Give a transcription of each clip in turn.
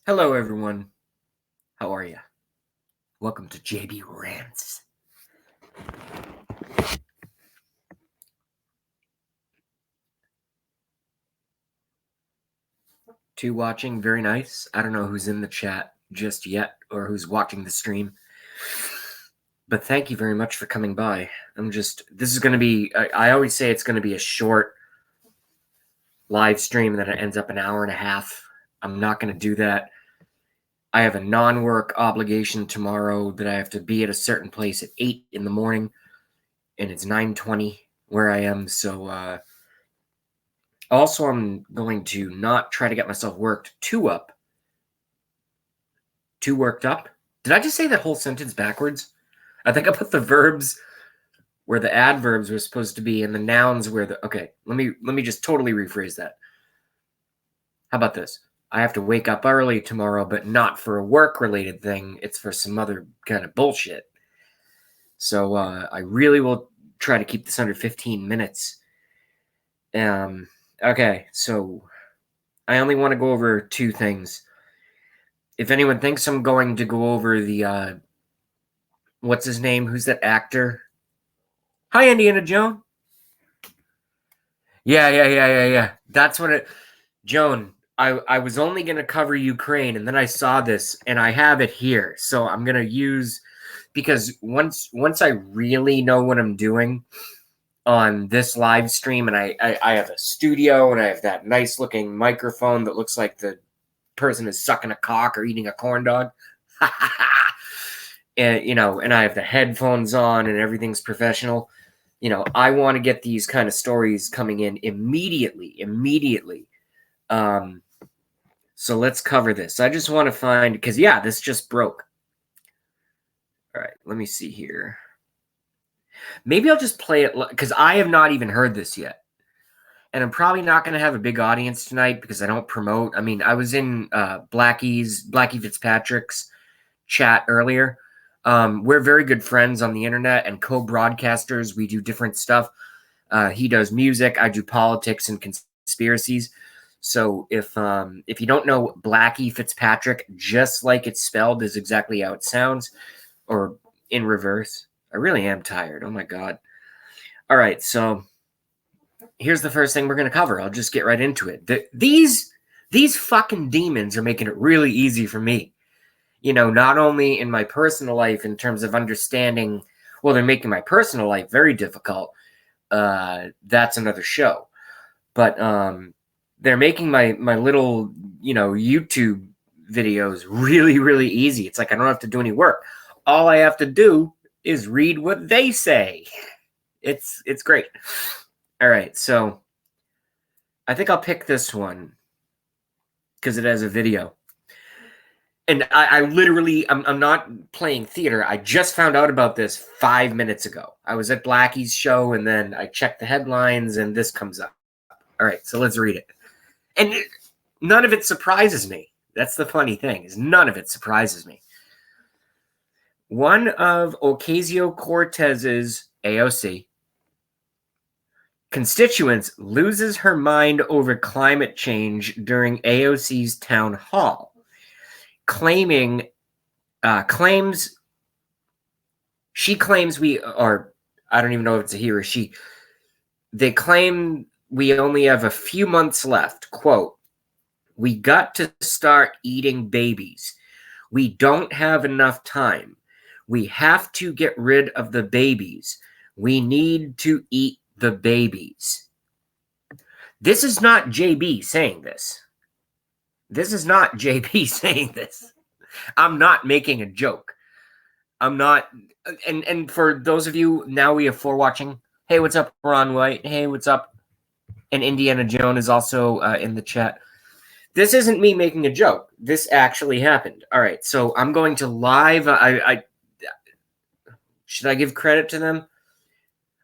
Hello, everyone. How are you? Welcome to JB Rants. Two watching, very nice. I don't know who's in the chat just yet or who's watching the stream. But thank you very much for coming by. This is going to be, I always say it's going to be a short live stream and then it ends up an hour and a half. I'm not going to do that. I have a non-work obligation tomorrow that I have to be at a certain place at 8 in the morning, and it's 9:20 where I am, so also I'm going to not try to get myself worked too worked up. Did I just say that whole sentence backwards? I think I put the verbs where the adverbs were supposed to be and the nouns where the... Okay, let me just totally rephrase that. How about this? I have to wake up early tomorrow, but not for a work-related thing. It's for some other kind of bullshit. So I really will try to keep this under 15 minutes. Okay, so I only want to go over two things. If anyone thinks I'm going to go over the, what's his name? Who's that actor? Hi, Indiana Joan. Yeah. That's what it... Joan, I was only going to cover Ukraine, and then I saw this, and I have it here. So I'm going to use... Because once I really know what I'm doing on this live stream, and I have a studio, and I have that nice-looking microphone that looks like the person is sucking a cock or eating a corn dog. And, and I have the headphones on, and everything's professional. I want to get these kind of stories coming in immediately. So let's cover this. I just want to find... Because, yeah, this just broke. All right, let me see here. Maybe I'll just play it because I have not even heard this yet. And I'm probably not going to have a big audience tonight because I don't promote. I mean, I was in Blackie Fitzpatrick's chat earlier. We're very good friends on the internet and co-broadcasters. We do different stuff. He does music. I do politics and conspiracies. So if you don't know, Blackie Fitzpatrick, just like it's spelled, is exactly how it sounds. Or in reverse. I really am tired. Oh, my God. All right, so here's the first thing we're going to cover. I'll just get right into it. These fucking demons are making it really easy for me. Not only in my personal life in terms of understanding... Well, they're making my personal life very difficult. That's another show. But they're making my little, YouTube videos really, really easy. It's like I don't have to do any work. All I have to do is read what they say. It's great. All right, so I think I'll pick this one because it has a video. And I literally, I'm not playing theater. I just found out about this 5 minutes ago. I was at Blackie's show, and then I checked the headlines, and this comes up. All right, so let's read it. And none of it surprises me. That's the funny thing, is none of it surprises me. One of Ocasio-Cortez's, AOC, constituents loses her mind over climate change during AOC's town hall, claims we are... I don't even know if it's a he or she. They claim we only have a few months left. Quote, "We got to start eating babies. We don't have enough time. We have to get rid of the babies. We need to eat the babies." This is not JB saying this. This is not JB saying this. I'm not making a joke. I'm not... And for those of you, now we have 4 watching. Hey, what's up, Ron White? Hey, what's up? And Indiana Joan is also in the chat. This isn't me making a joke. This actually happened. All right, so I'm going to live... Should I give credit to them?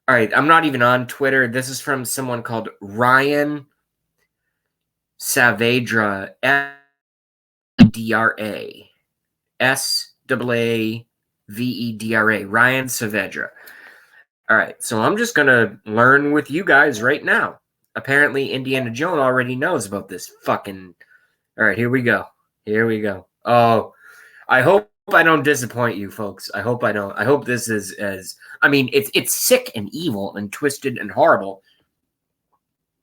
All right, I'm not even on Twitter. This is from someone called Ryan Saavedra, S-A-V-E-D-R-A. S-A-A-V-E-D-R-A. Ryan Saavedra. All right, so I'm just going to learn with you guys right now. Apparently, Indiana Jones already knows about this fucking... All right, here we go. Here we go. Oh, I hope I don't disappoint you, folks. I hope I don't. I hope this is as. I mean, it's sick and evil and twisted and horrible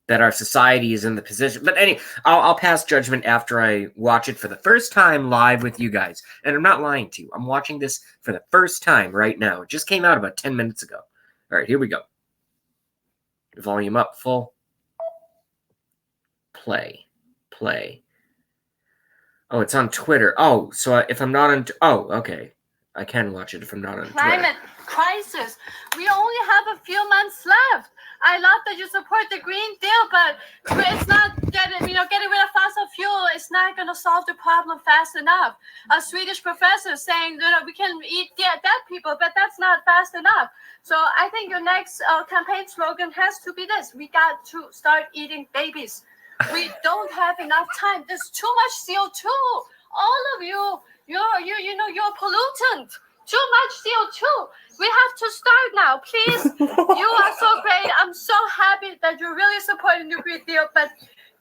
that our society is in the position. But anyway, I'll pass judgment after I watch it for the first time live with you guys. And I'm not lying to you. I'm watching this for the first time right now. It just came out about 10 minutes ago. All right, here we go. Volume up, full. Play. Oh, it's on Twitter. Oh, so if I'm not on... Oh, okay. I can watch it if I'm not on Twitter. Climate crisis. We only have a few months left. I love that you support the Green Deal, but it's not getting rid of fossil fuel. It's not going to solve the problem fast enough. A Swedish professor saying, we can eat dead people, but that's not fast enough. So I think your next campaign slogan has to be this: we got to start eating babies. We don't have enough time. There's too much CO2. All of you're a pollutant. Too much CO2. We have to start now, please. You are so great. I'm so happy that you're really supporting the Green Deal, but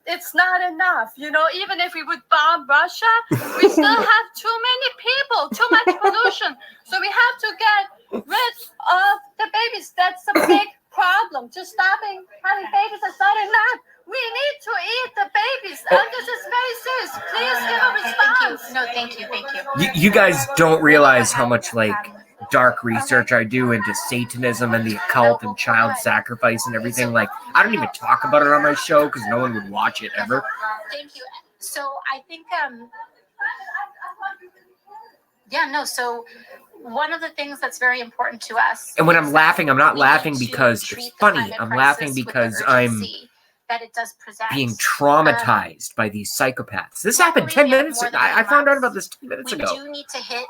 it's not enough. Even if we would bomb Russia, we still have too many people, too much pollution. So we have to get rid of the babies. That's a big problem. Just stopping having babies is not enough. We need to eat the babies. And this is very serious. Please give a response. No, thank you. You guys don't realize how much, dark research I do into Satanism and the occult and child sacrifice and everything. I don't even talk about it on my show because no one would watch it ever. Thank you. So I think, so one of the things that's very important to us. And when I'm laughing, I'm not laughing because it's funny. I'm laughing because I'm that it does present being traumatized by these psychopaths. This happened 10 minutes ago. I found out about this 10 minutes ago. We do need to hit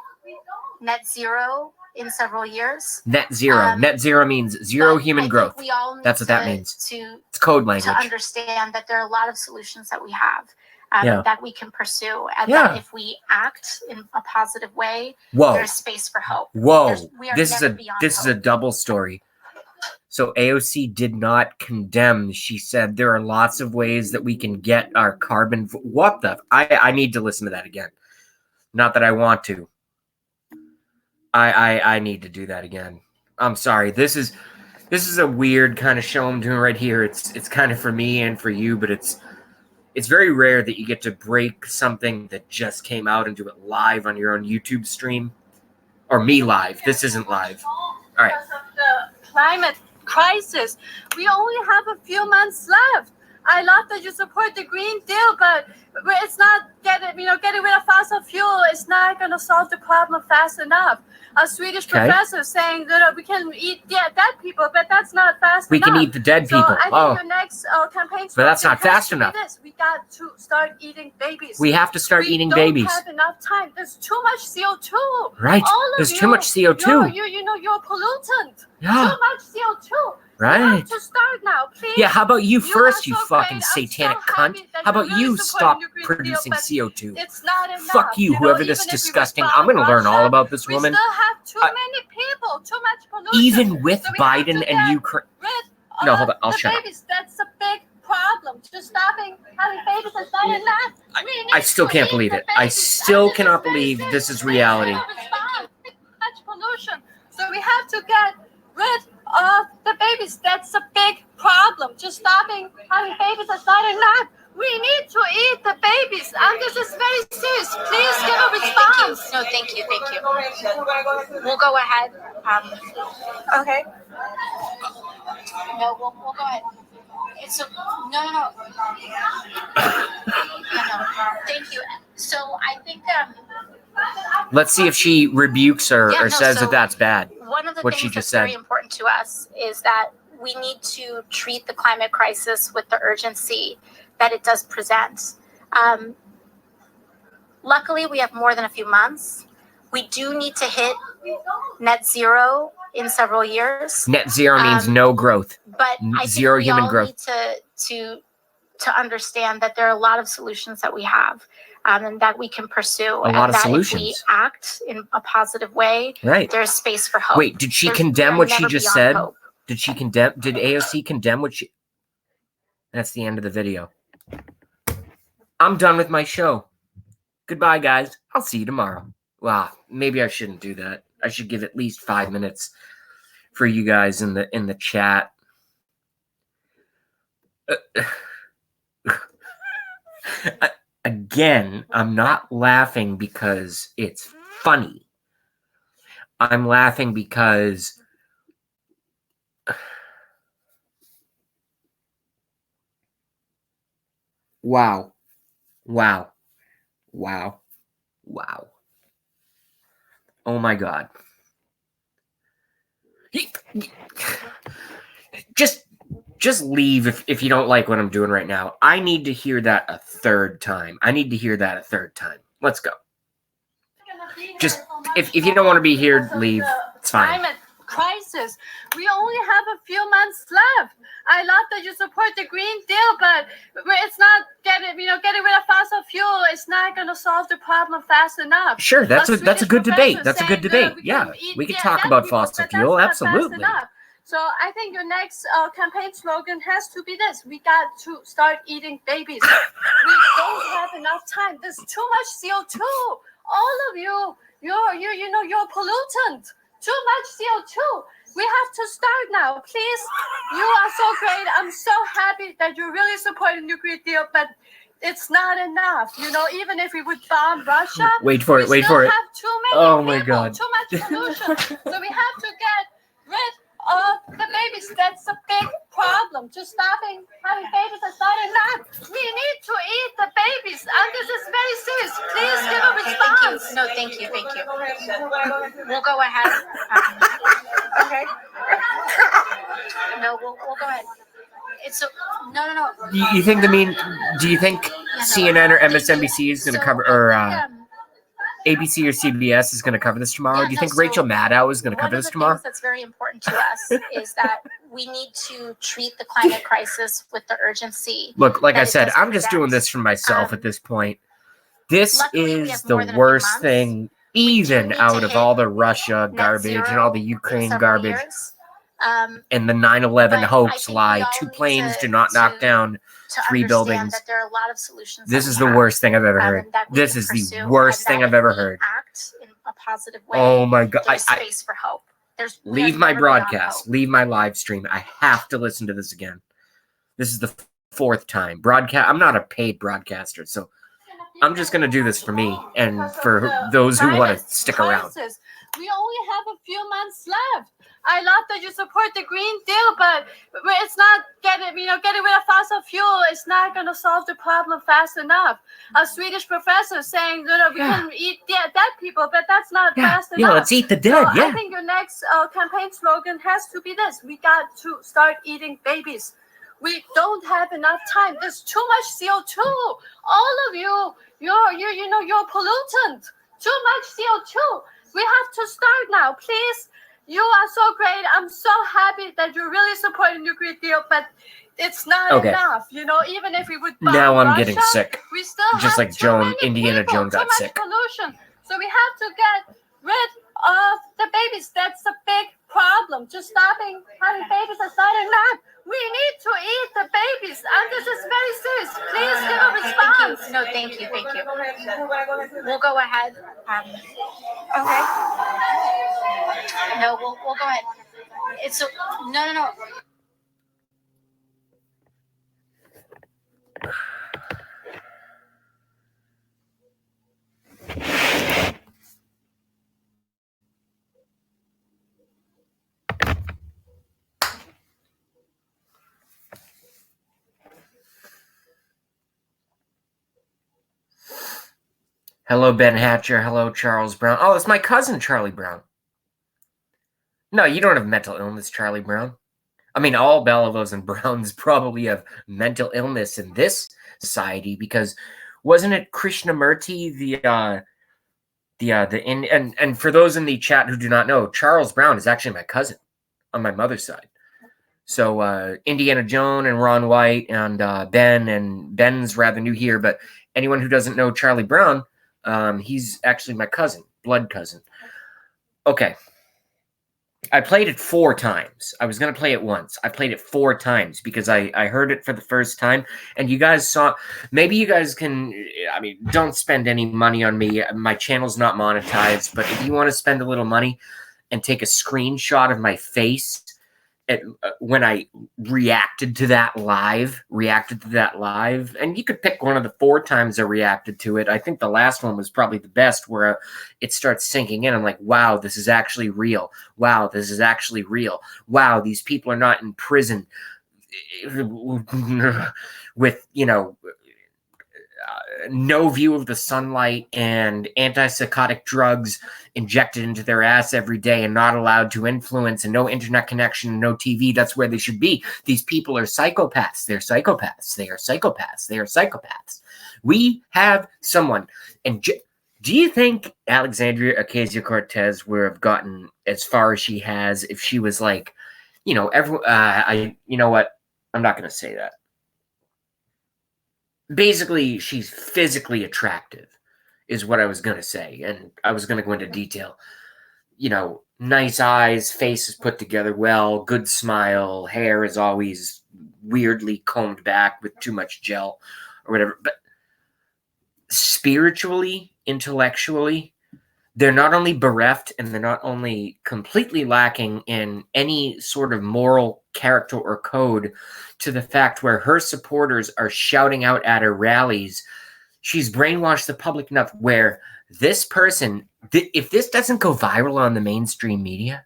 net zero in several years. Net zero. Net zero means zero human growth. That's what that means. It's code language. To understand that there are a lot of solutions that we have that we can pursue. And that if we act in a positive way, there's space for hope. This is a double story. So AOC did not condemn. She said there are lots of ways that we can get our carbon. What the? I need to listen to that again. Not that I want to. I need to do that again. I'm sorry. This is a weird kind of show I'm doing right here. It's kind of for me and for you, but it's very rare that you get to break something that just came out and do it live on your own YouTube stream. Or me live. This isn't live. All right. Because of the climate crisis, we only have a few months left. I love that you support the Green Deal, but it's not getting rid of fossil fuel. It's not going to solve the problem fast enough. A Swedish professor saying we can eat dead people, but that's not fast enough. We can eat the dead people. So I think your next campaign. But that's not fast enough. We got to start eating babies. We have to start eating babies. We don't have enough time. There's too much CO2. Right. There's too much CO2. You're a pollutant. Yeah. Too much CO2. Right. We have to start now, please. Yeah, how about you first, you so fucking great. satanic cunt? That How about really you stop supporting producing CO2? It's not enough. Fuck you, whoever this disgusting. I'm going to learn all about this woman. We still have too many people, too much pollution. Even with Biden and Ukraine. No, hold on. I'll shut up. That's a big problem. Just stopping having babies is not enough. I still can't believe it. I still cannot believe this is reality. Much pollution. So we have to get rid of the babies. That's a big problem. Just stopping having babies is not enough. We need to eat the babies, and this is very serious. Please give a response. Thank you. We'll go ahead. Okay. No, we'll go ahead. No. Thank you. So I think let's see if she rebukes her or says that that's bad. One of the what things she just that's said. very important to us is that we need to treat the climate crisis with the urgency that it does present. Luckily, we have more than a few months. We do need to hit net zero in several years. Net zero means no growth. But I zero think we human all growth. Need to understand that there are a lot of solutions that we have and that we can pursue. A lot of that solutions. If we act in a positive way, there's space for hope. Wait, did she condemn what she just said? Hope. Did AOC condemn what she... That's the end of the video. I'm done with my show. Goodbye, guys. I'll see you tomorrow. Wow, maybe I shouldn't do that. I should give at least 5 minutes for you guys in the chat. Again, I'm not laughing because it's funny. I'm laughing because wow. Oh my God. Just leave if you don't like what I'm doing right now. I need to hear that a third time. Let's go. Just if you don't want to be here, leave. It's fine. Climate crisis. We only have a few months left. I love that you support the Green Deal, but it's not getting rid of fossil fuel. It's not going to solve the problem fast enough. Sure, that's a good debate. Yeah, we can talk about fossil fuel. Absolutely. So I think your next campaign slogan has to be this: we got to start eating babies. We don't have enough time. There's too much CO2. All of you, you're pollutant. Too much CO2. We have to start now. Please, you are so great. I'm so happy that you're really supporting the Green Deal, but it's not enough. Even if we would bomb Russia, wait for it. We still have too many my people, God. too much pollution. So we have to get rid of the babies. That's a big problem. Just stopping having babies is not enough. We need to eat the babies, and this is very serious. Please give a response. No, thank you. We'll go ahead. Okay. No, we'll go ahead. No. You think do you think CNN or MSNBC is going to cover, or ABC or CBS is going to cover this tomorrow? Do you think Rachel Maddow is going to cover this tomorrow? One of the things that's very important to us is that we need to treat the climate crisis with the urgency. Look, like I said, I'm just doing this for myself at this point. This is the worst thing, even out of all the Russia garbage and all the Ukraine garbage and the 9/11 hoax lie. 2 planes do not knock down 3 buildings. That there are a lot of solutions. This is the worst thing I've ever heard. This is the worst thing I've ever heard. Act in a positive way. Oh my God! There's space for hope. Leave my broadcast. Leave my live stream. I have to listen to this again. This is the 4th time broadcast. I'm not a paid broadcaster, so I'm just going to do this for me and for those who want to stick around. We only have a few months left. I love that you support the Green Deal, but it's not getting rid of fossil fuel. It's not going to solve the problem fast enough. A Swedish professor saying, we can eat dead people, but that's not fast enough. Yeah, let's eat the dead. So I think your next campaign slogan has to be this: we got to start eating babies. We don't have enough time. There's too much CO2. All of you, you're pollutant. Too much CO2. We have to start now. Please, you are so great. I'm so happy that you're really supporting the Green Deal, but it's not enough. Even if we would bomb now I'm Russia, getting sick. We still just have like Indiana Jones got too sick. much pollution. So we have to get rid of the babies. That's a big problem. Just stopping having babies is not enough. We need to eat the babies, and this is very serious. Please give a response. No, thank you. We'll go ahead. Okay. No, we'll go ahead. No. Hello, Ben Hatcher. Hello, Charles Brown. Oh, it's my cousin, Charlie Brown. No, you don't have mental illness, Charlie Brown. I mean, all Belavos and Browns probably have mental illness in this society because wasn't it Krishnamurti, and for those in the chat who do not know, Charles Brown is actually my cousin on my mother's side. So Indiana Jones and Ron White and Ben's rather new here, but anyone who doesn't know Charlie Brown, he's actually my cousin, blood cousin. Okay. I played it 4 times. I was going to play it once. I played it 4 times because I heard it for the first time. And you guys saw, maybe you guys can, I mean, don't spend any money on me. My channel's not monetized. But if you want to spend a little money and take a screenshot of my face when I reacted to that live, and you could pick one of the 4 times I reacted to it. I think the last one was probably the best, where it starts sinking in. I'm like, wow, this is actually real. Wow, this is actually real. Wow, these people are not in prison with, you know, no view of the sunlight and antipsychotic drugs injected into their ass every day and not allowed to influence, and no internet connection, no TV. That's where they should be. These people are psychopaths. They're psychopaths. They are psychopaths. They are psychopaths. We have someone. And do you think Alexandria Ocasio-Cortez would have gotten as far as she has if she was like, you know, you know what? I'm not going to say that. Basically, she's physically attractive, is what I was going to say. And I was going to go into detail. You know, nice eyes, face is put together well, good smile, hair is always weirdly combed back with too much gel or whatever. But spiritually, intellectually, they're not only bereft and they're not only completely lacking in any sort of moral character or code, to the fact where her supporters are shouting out at her rallies. She's brainwashed the public enough where this person, if this doesn't go viral on the mainstream media,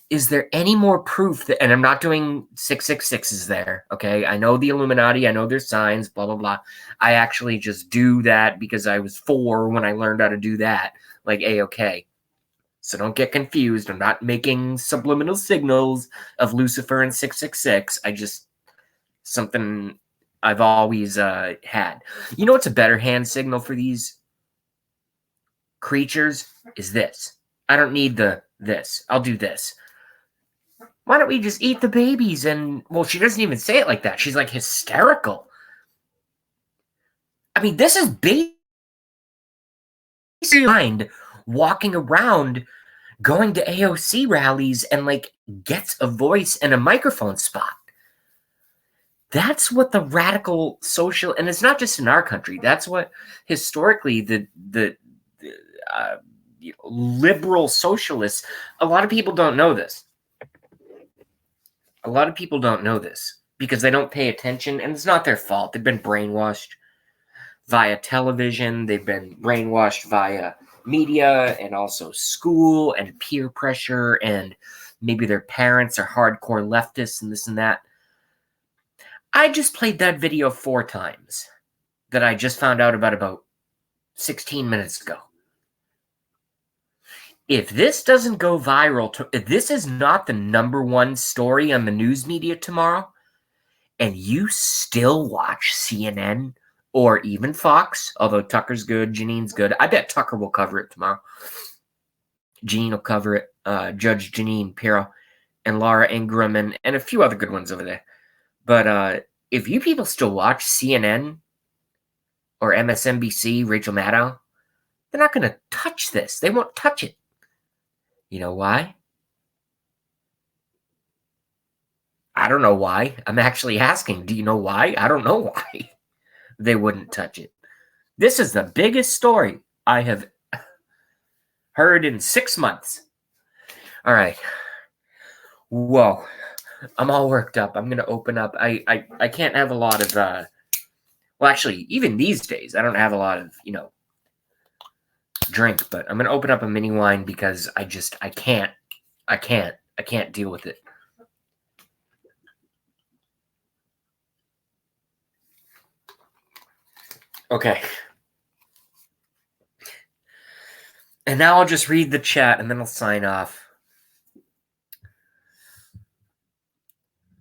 is there any more proof that, and I'm not doing 666s there, okay? I know the Illuminati, I know their signs, blah, blah, blah. I actually just do that because I was 4 when I learned how to do that, like AOK. So don't get confused. I'm not making subliminal signals of Lucifer and 666. Something I've always had. You know what's a better hand signal for these creatures? Is this. I don't need this. I'll do this. Why don't we just eat the babies? And, well, she doesn't even say it like that. She's like hysterical. I mean, this is basically walking around, going to AOC rallies, and like gets a voice and a microphone spot. That's what the radical social, and it's not just in our country. That's what historically the liberal socialists. A lot of people don't know this. A lot of people don't know this because they don't pay attention, and it's not their fault. They've been brainwashed via television. They've been brainwashed via media and also school and peer pressure, and maybe their parents are hardcore leftists and this and that. I just played that video 4 times that I just found out about 16 minutes ago. If this doesn't go viral, if this is not the #1 story on the news media tomorrow, and you still watch CNN or even Fox, although Tucker's good, Janine's good. I bet Tucker will cover it tomorrow. Janine will cover it. Judge Janine Pirro and Laura Ingraham and a few other good ones over there. But if you people still watch CNN or MSNBC, Rachel Maddow, they're not going to touch this. They won't touch it. You know why? I don't know why. I'm actually asking, do you know why? I don't know why they wouldn't touch it. This is the biggest story I have heard in 6 months. All right. Whoa. I'm all worked up. I'm going to open up. I can't have a lot of, well, actually, even these days, I don't have a lot of, drink, but I'm going to open up a mini wine because I can't deal with it. Okay. And now I'll just read the chat and then I'll sign off.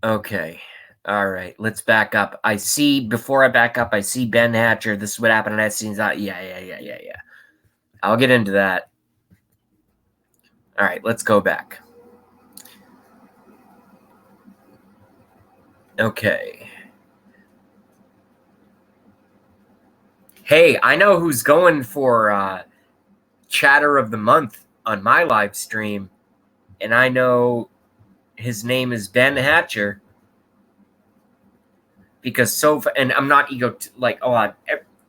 Okay. All right. Let's back up. Before I back up, I see Ben Hatcher. This is what happened in that scene. Yeah. I'll get into that. All right. Let's go back. Okay. Hey, I know who's going for chatter of the month on my live stream, and I know his name is Ben Hatcher, because and I'm not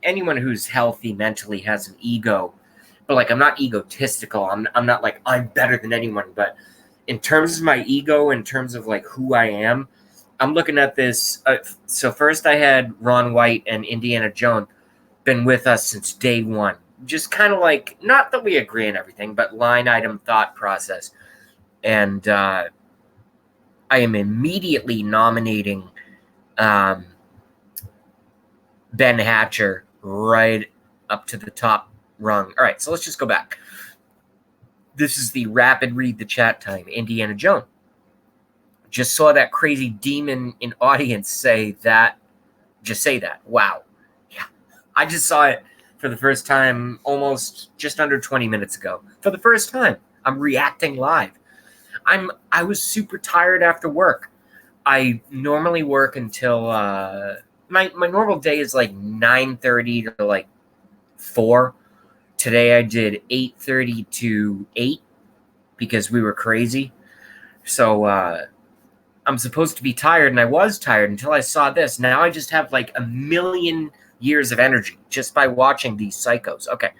anyone who's healthy mentally has an ego, but like I'm not egotistical. I'm not like I'm better than anyone, but in terms of my ego, in terms of like who I am, I'm looking at this. So first I had Ron White and Indiana Jones been with us since day one. Just kind of like, not that we agree on everything, but line item thought process. And I am immediately nominating Ben Hatcher right up to the top rung. All right, so let's just go back. This is the rapid read the chat time. Indiana Jones. Just saw that crazy demon in audience say that. Just say that. Wow. Yeah. I just saw it for the first time almost just under 20 minutes ago. For the first time. I'm reacting live. I was super tired after work. I normally work until my normal day is like 9:30 to like 4. Today I did 8:30 to 8 because we were crazy. So I'm supposed to be tired, and I was tired until I saw this. Now I just have like a million years of energy just by watching these psychos. Okay.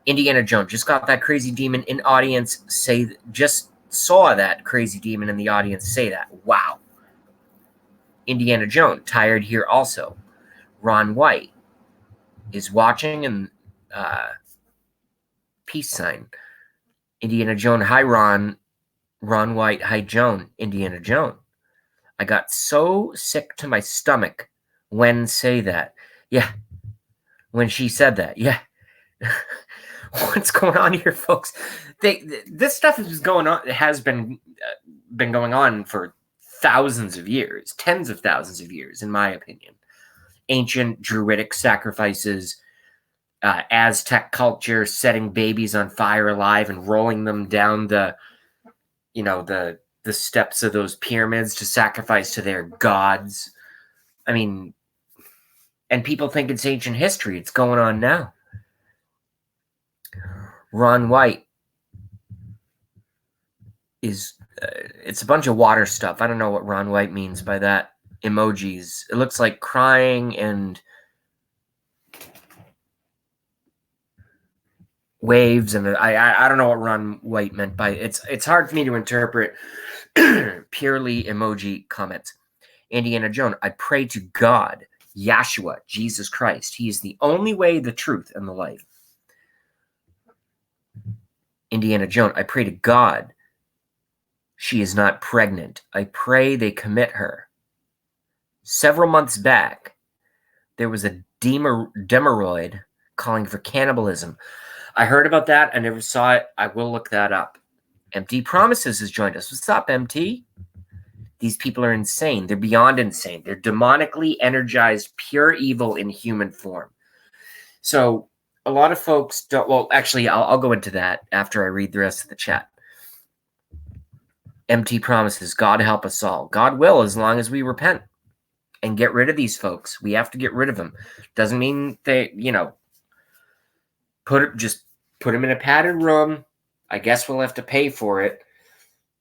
Indiana Jones just got that crazy demon in audience just saw that crazy demon in the audience say that. Wow. Indiana Jones, tired here also. Ron White is watching, and peace sign. Indiana Jones, hi Ron. Ron White, hi Joan. Indiana Jones. I got so sick to my stomach when say that. Yeah. When she said that. Yeah. What's going on here, folks? This stuff has been going on for thousands of years, tens of thousands of years, in my opinion. Ancient druidic sacrifices, Aztec culture, setting babies on fire alive and rolling them down the steps of those pyramids to sacrifice to their gods. I mean, and people think it's ancient history. It's going on now. Ron White is, it's a bunch of water stuff. I don't know what Ron White means by that. Emojis. It looks like crying and waves, and I don't know what Ron White meant by it. It's hard for me to interpret purely emoji comments. Indiana Jones, I pray to God, Yahshua, Jesus Christ. He is the only way, the truth, and the life. Indiana Jones, I pray to God she is not pregnant. I pray they commit her. Several months back, there was a demeroid calling for cannibalism. I heard about that. I never saw it. I will look that up. MT Promises has joined us. What's up, MT? These people are insane. They're beyond insane. They're demonically energized, pure evil in human form. So a lot of folks don't. Well, actually, I'll go into that after I read the rest of the chat. MT Promises, God help us all. God will, as long as we repent and get rid of these folks. We have to get rid of them. Doesn't mean they, just put them in a padded room. I guess we'll have to pay for it.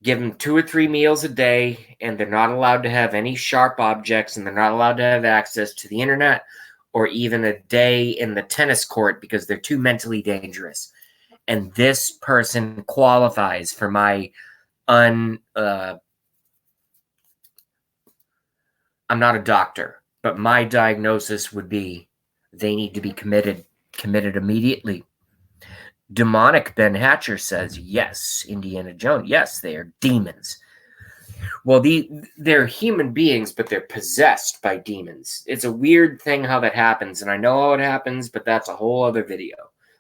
Give them 2 or 3 meals a day, and they're not allowed to have any sharp objects, and they're not allowed to have access to the internet or even a day in the tennis court because they're too mentally dangerous. And this person qualifies for my I'm not a doctor, but my diagnosis would be they need to be committed immediately. Demonic Ben Hatcher says, yes, Indiana Jones. Yes, they are demons. Well, they're human beings, but they're possessed by demons. It's a weird thing how that happens, and I know how it happens, but that's a whole other video.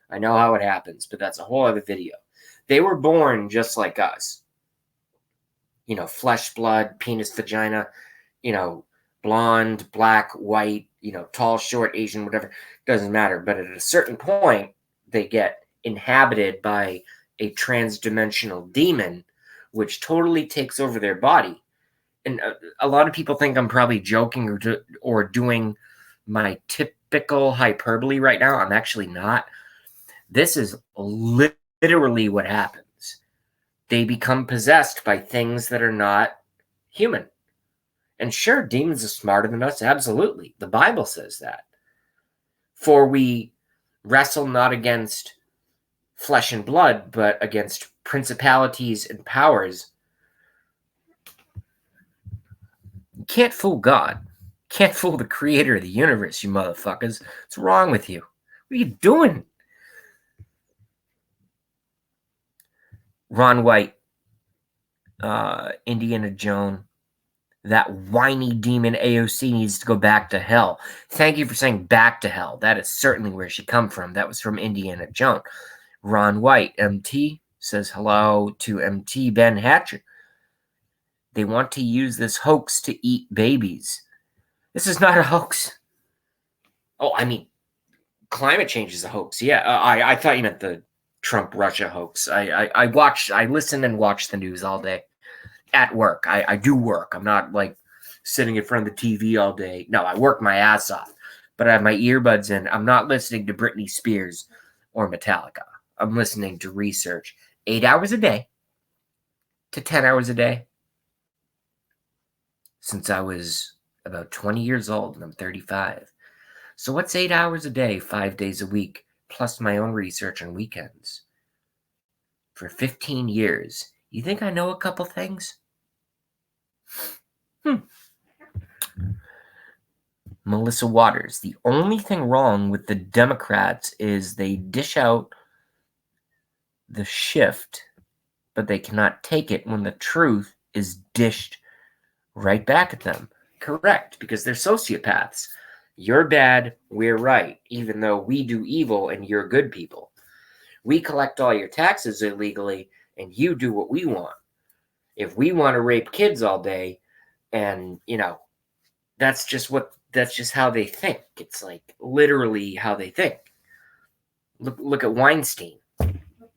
I know how it happens, but that's a whole other video. They were born just like us. Flesh, blood, penis, vagina, blonde, black, white, tall, short, Asian, whatever. Doesn't matter. But at a certain point, they get inhabited by a transdimensional demon, which totally takes over their body. And a lot of people think I'm probably joking or doing my typical hyperbole right now. I'm actually not. This is literally what happens. They become possessed by things that are not human. And sure, demons are smarter than us. Absolutely. The Bible says that. For we wrestle not against flesh and blood, but against principalities and powers. You can't fool God. You can't fool the creator of the universe, you motherfuckers. What's wrong with you? What are you doing? Ron White, Indiana Jones, that whiny demon AOC needs to go back to hell. Thank you for saying back to hell. That is certainly where she come from. That was from Indiana Jones. Ron White, MT, says hello to MT Ben Hatcher. They want to use this hoax to eat babies. This is not a hoax. Oh, I mean, climate change is a hoax. Yeah, I thought you meant the Trump-Russia hoax. I listen and watch the news all day at work. I do work. I'm not like sitting in front of the TV all day. No, I work my ass off. But I have my earbuds in. I'm not listening to Britney Spears or Metallica. I'm listening to research 8 hours a day to 10 hours a day since I was about 20 years old, and I'm 35. So what's 8 hours a day, 5 days a week, plus my own research on weekends? For 15 years. You think I know a couple things? Melissa Waters. The only thing wrong with the Democrats is they dish out the shift, but they cannot take it when the truth is dished right back at them. Correct, because they're sociopaths. You're bad, we're right, even though we do evil and you're good people. We collect all your taxes illegally, and you do what we want. If we want to rape kids all day, and, that's just how they think. It's like literally how they think. Look at Weinstein.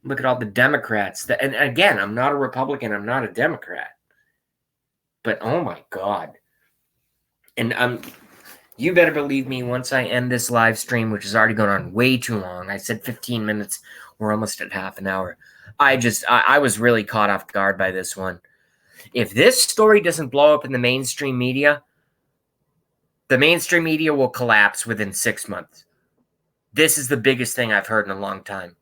Look at all the Democrats. And again, I'm not a Republican. I'm not a Democrat. But oh my God. And you better believe me, once I end this live stream, which has already gone on way too long. I said 15 minutes. We're almost at half an hour. I was really caught off guard by this one. If this story doesn't blow up in the mainstream media will collapse within 6 months. This is the biggest thing I've heard in a long time.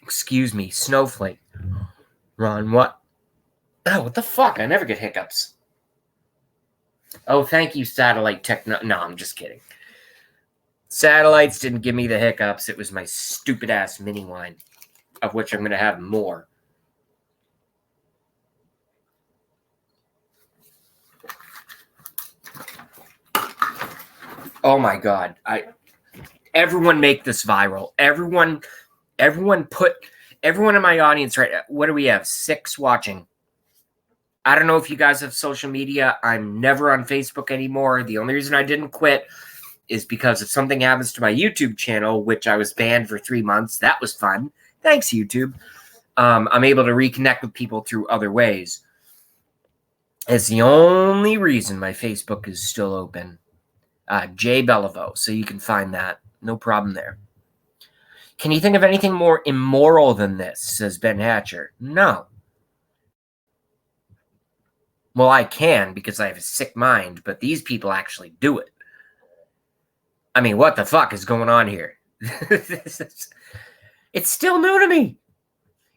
Excuse me, snowflake. Ron, what? Oh, what the fuck? I never get hiccups. Oh, thank you, satellite techno. No, I'm just kidding. Satellites didn't give me the hiccups. It was my stupid ass mini wine, of which I'm going to have more. Oh my God. Everyone make this viral. Everyone in my audience, right? What do we have? 6 watching. I don't know if you guys have social media. I'm never on Facebook anymore. The only reason I didn't quit is because if something happens to my YouTube channel, which I was banned for 3 months, that was fun. Thanks, YouTube. I'm able to reconnect with people through other ways. It's the only reason my Facebook is still open. Jay Beliveau, so you can find that. No problem there. Can you think of anything more immoral than this, says Ben Hatcher? No. Well, I can because I have a sick mind, but these people actually do it. I mean, what the fuck is going on here? It's still new to me.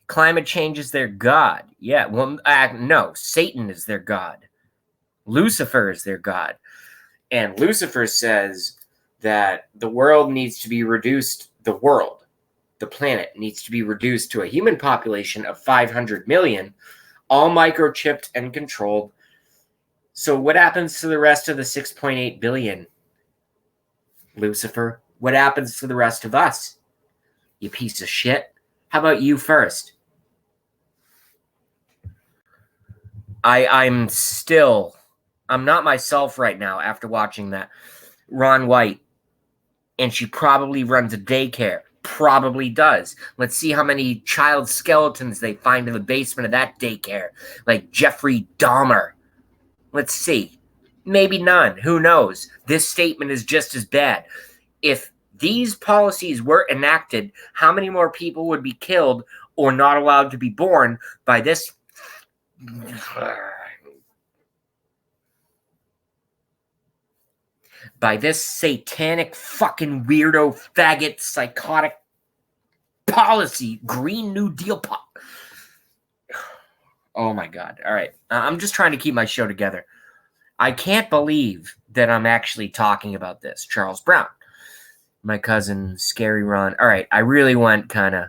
Climate change is their god. Yeah, well, no, Satan is their god. Lucifer is their god. And Lucifer says that the world needs to be reduced, the planet needs to be reduced to a human population of 500 million, all microchipped and controlled. So what happens to the rest of the 6.8 billion? Lucifer, what happens to the rest of us? You piece of shit. How about you first? I'm not myself right now after watching that. Ron White. And she probably runs a daycare. Probably does. Let's see how many child skeletons they find in the basement of that daycare. Like Jeffrey Dahmer. Let's see. Maybe none. Who knows? This statement is just as bad. If these policies were enacted, how many more people would be killed or not allowed to be born by this? By this satanic fucking weirdo faggot psychotic policy, Green New Deal oh my God. All right. I'm just trying to keep my show together. I can't believe that I'm actually talking about this. Charles Brown, my cousin, Scary Ron. All right. I really went kind of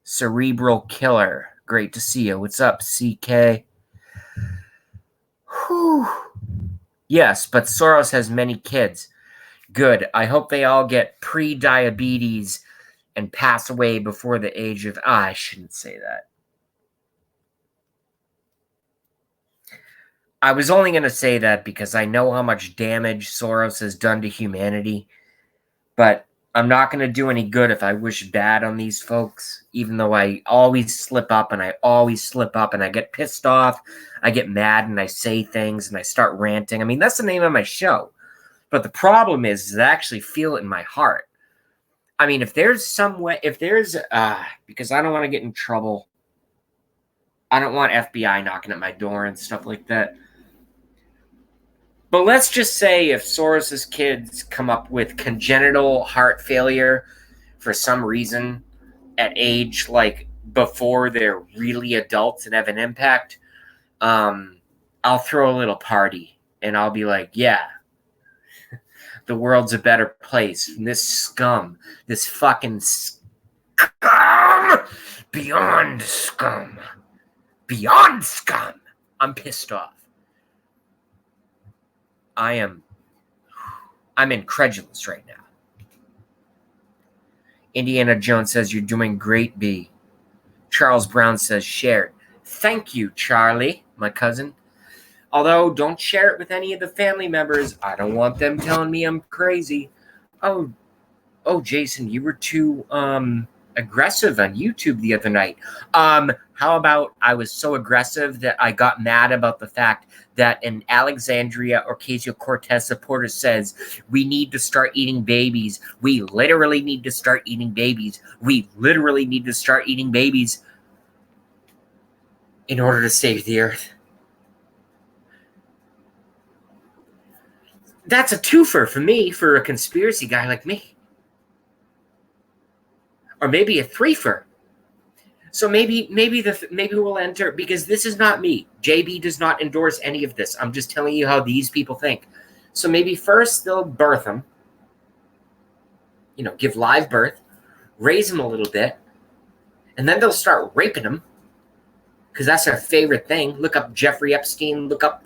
cerebral killer. Great to see you. What's up, CK? Whew. Yes, but Soros has many kids. Good. I hope they all get pre-diabetes and pass away before the age of... I shouldn't say that. I was only going to say that because I know how much damage Soros has done to humanity, but I'm not going to do any good if I wish bad on these folks, even though I always slip up and I get pissed off, I get mad and I say things and I start ranting. I mean, that's the name of my show. But the problem is I actually feel it in my heart. I mean, if there's some way, because I don't want to get in trouble. I don't want FBI knocking at my door and stuff like that. But let's just say if Soros's kids come up with congenital heart failure for some reason at age like before they're really adults and have an impact, I'll throw a little party and I'll be like, yeah, the world's a better place. And this scum, this fucking scum, beyond scum, I'm pissed off. I'm incredulous right now. Indiana Jones says, you're doing great, B. Charles Brown says, shared. Thank you, Charlie, my cousin. Although, don't share it with any of the family members. I don't want them telling me I'm crazy. Oh, Jason, you were too aggressive on YouTube the other night. How about I was so aggressive that I got mad about the fact that an Alexandria Ocasio-Cortez supporter says we need to start eating babies. We literally need to start eating babies. We literally need to start eating babies in order to save the earth. That's a twofer for me, for a conspiracy guy like me. Or maybe a threefer. So maybe we'll enter, because this is not me. JB does not endorse any of this. I'm just telling you how these people think. So maybe first they'll birth them, give live birth, raise them a little bit, and then they'll start raping them, because that's their favorite thing. Look up Jeffrey Epstein. Look up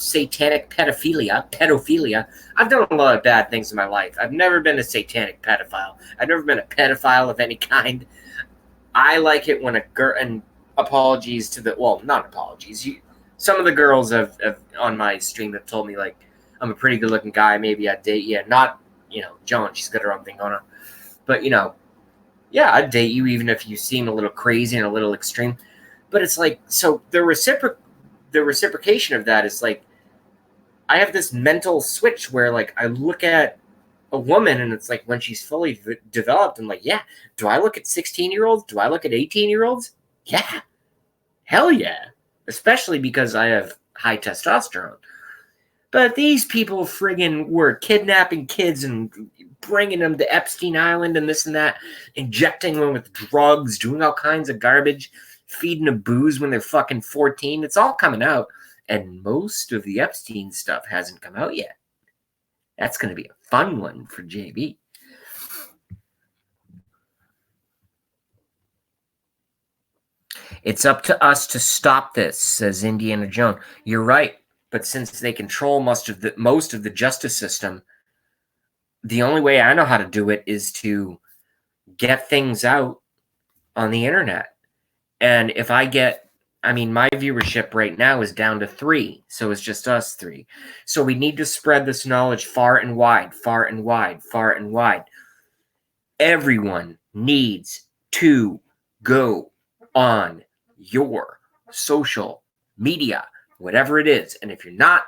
satanic pedophilia. I've done a lot of bad things in my life. I've never been a satanic pedophile. I've never been a pedophile of any kind. I like it when a girl, and apologies to not apologies. Some of the girls have on my stream have told me, like, I'm a pretty good looking guy. Maybe I'd date you. Not, Joan, she's got her own thing on her. But, yeah, I'd date you even if you seem a little crazy and a little extreme. But it's like, so the reciprocation of that is like, I have this mental switch where, like, I look at a woman and it's like when she's fully developed, I'm like, yeah, do I look at 16-year-olds? Do I look at 18-year-olds? Yeah. Hell yeah. Especially because I have high testosterone. But these people friggin' were kidnapping kids and bringing them to Epstein Island and this and that, injecting them with drugs, doing all kinds of garbage, feeding them booze when they're fucking 14. It's all coming out. And most of the Epstein stuff hasn't come out yet. That's going to be a fun one for JB. It's up to us to stop this, says Indiana Jones. You're right. But since they control most of the justice system, the only way I know how to do it is to get things out on the internet. And if I get, my viewership right now is down to 3. So it's just us 3. So we need to spread this knowledge far and wide, far and wide, far and wide. Everyone needs to go on your social media, whatever it is. And if you're not,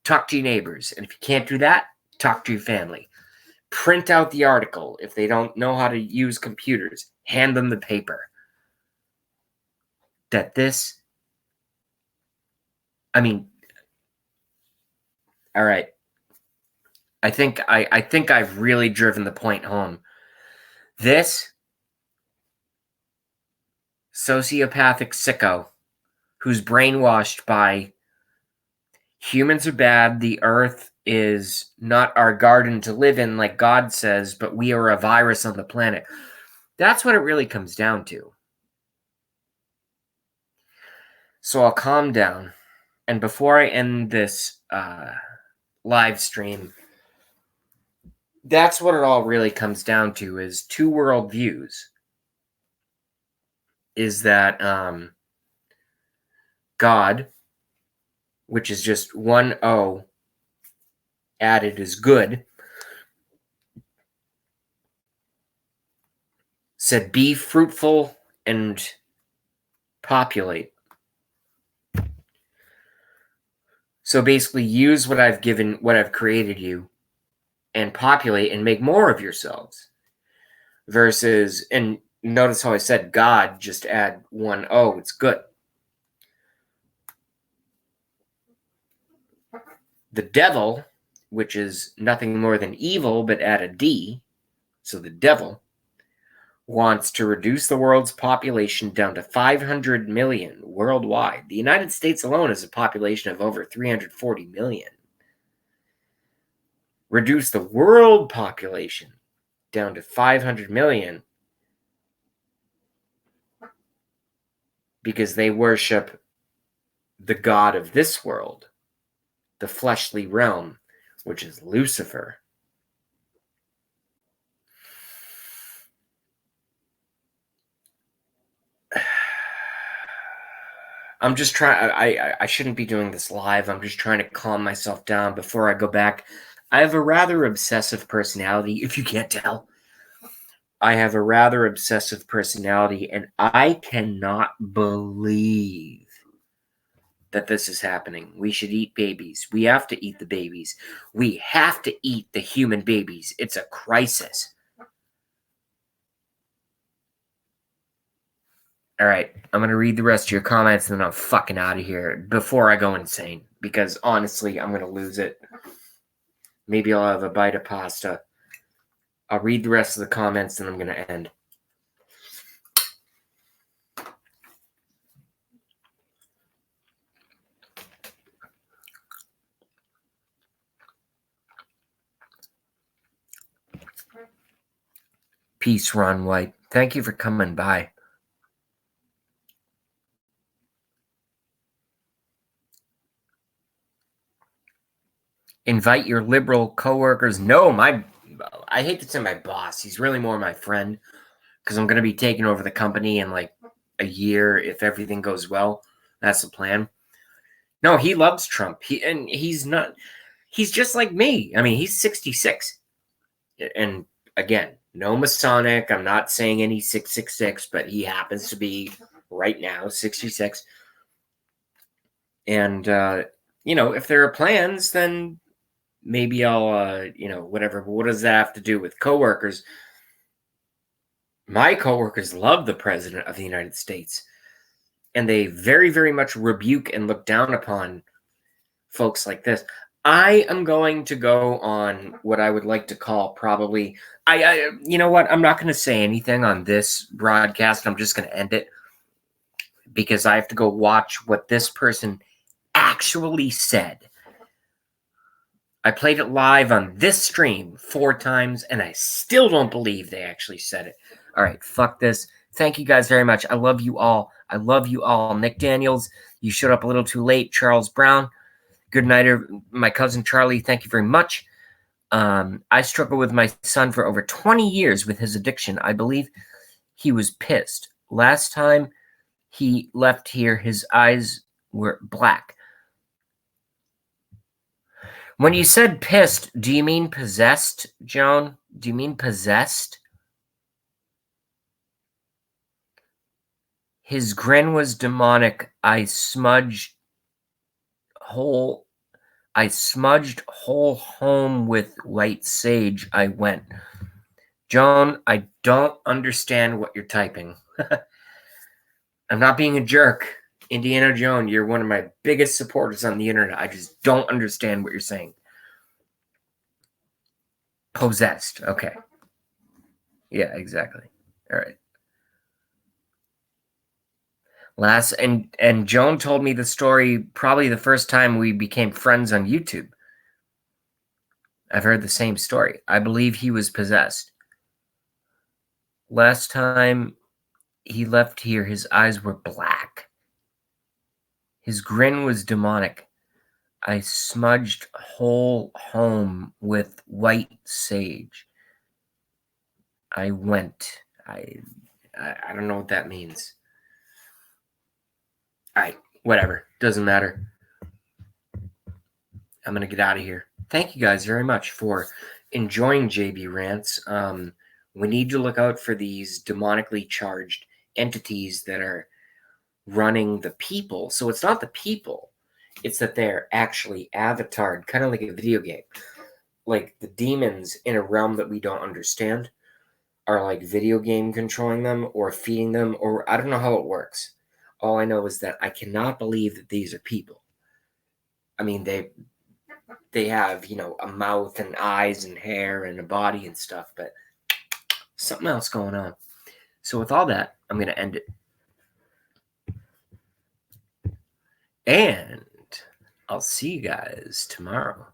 talk to your neighbors. And if you can't do that, talk to your family. print out the article. If they don't know how to use computers, hand them the paper. That this, I mean, all right. I think I've really driven the point home. This sociopathic sicko who's brainwashed by humans are bad, the earth is not our garden to live in like God says, but we are a virus on the planet. That's what it really comes down to. So I'll calm down. And before I end this live stream, that's what it all really comes down to, is two worldviews. Is that God, which is just one O added, is good, said be fruitful and populate. So basically use what I've given, what I've created you, and populate and make more of yourselves. Versus, and notice how I said God, just add one O, it's good. The devil, which is nothing more than evil, but add a D, so the devil wants to reduce the world's population down to 500 million worldwide. The United States alone has a population of over 340 million. Reduce the world population down to 500 million because they worship the god of this world, the fleshly realm, which is Lucifer. I'm just trying, I shouldn't be doing this live. I'm just trying to calm myself down before I go back. I have a rather obsessive personality, if you can't tell. I have a rather obsessive personality, and I cannot believe that this is happening. We should eat babies. We have to eat the babies. We have to eat the human babies. It's a crisis. All right, I'm going to read the rest of your comments, and then I'm fucking out of here before I go insane. Because, honestly, I'm going to lose it. Maybe I'll have a bite of pasta. I'll read the rest of the comments, and I'm going to end. Peace, Ron White. Thank you for coming by. Invite your liberal coworkers. No, I hate to say my boss. He's really more my friend because I'm going to be taking over the company in like a year if everything goes well. That's the plan. No, he loves Trump. He's just like me. I mean, he's 66. And again, no Masonic. I'm not saying any 666, but he happens to be right now 66. And, if there are plans, then maybe I'll, whatever. But what does that have to do with coworkers? My coworkers love the President of the United States. And they very, very much rebuke and look down upon folks like this. I am going to go on what I would like to call probably, you know what? I'm not going to say anything on this broadcast. I'm just going to end it because I have to go watch what this person actually said. I played it live on this stream 4 times, and I still don't believe they actually said it. All right, fuck this. Thank you guys very much. I love you all. I love you all. Nick Daniels, you showed up a little too late. Charles Brown, good night. My cousin Charlie, thank you very much. I struggled with my son for over 20 years with his addiction. I believe he was pissed. Last time he left here, his eyes were black. When you said pissed, do you mean possessed, Joan? Do you mean possessed? His grin was demonic. I smudged hole I smudged whole home with white sage. I went. Joan, I don't understand what you're typing. I'm not being a jerk. Indiana Joan, you're one of my biggest supporters on the internet. I just don't understand what you're saying. Possessed. Okay. Yeah, exactly. All right. And Joan told me the story probably the first time we became friends on YouTube. I've heard the same story. I believe he was possessed. Last time he left here, his eyes were black. His grin was demonic. I smudged whole home with white sage. I went. I don't know what that means. All right, whatever. Doesn't matter. I'm going to get out of here. Thank you guys very much for enjoying JB Rants. We need to look out for these demonically charged entities that are running the people. So it's not the people. It's that they're actually avatared, kind of like a video game. Like the demons in a realm that we don't understand are like video game controlling them or feeding them, or I don't know how it works. All I know is that I cannot believe that these are people. I mean, they have, a mouth and eyes and hair and a body and stuff, but something else going on. So with all that, I'm going to end it. And I'll see you guys tomorrow.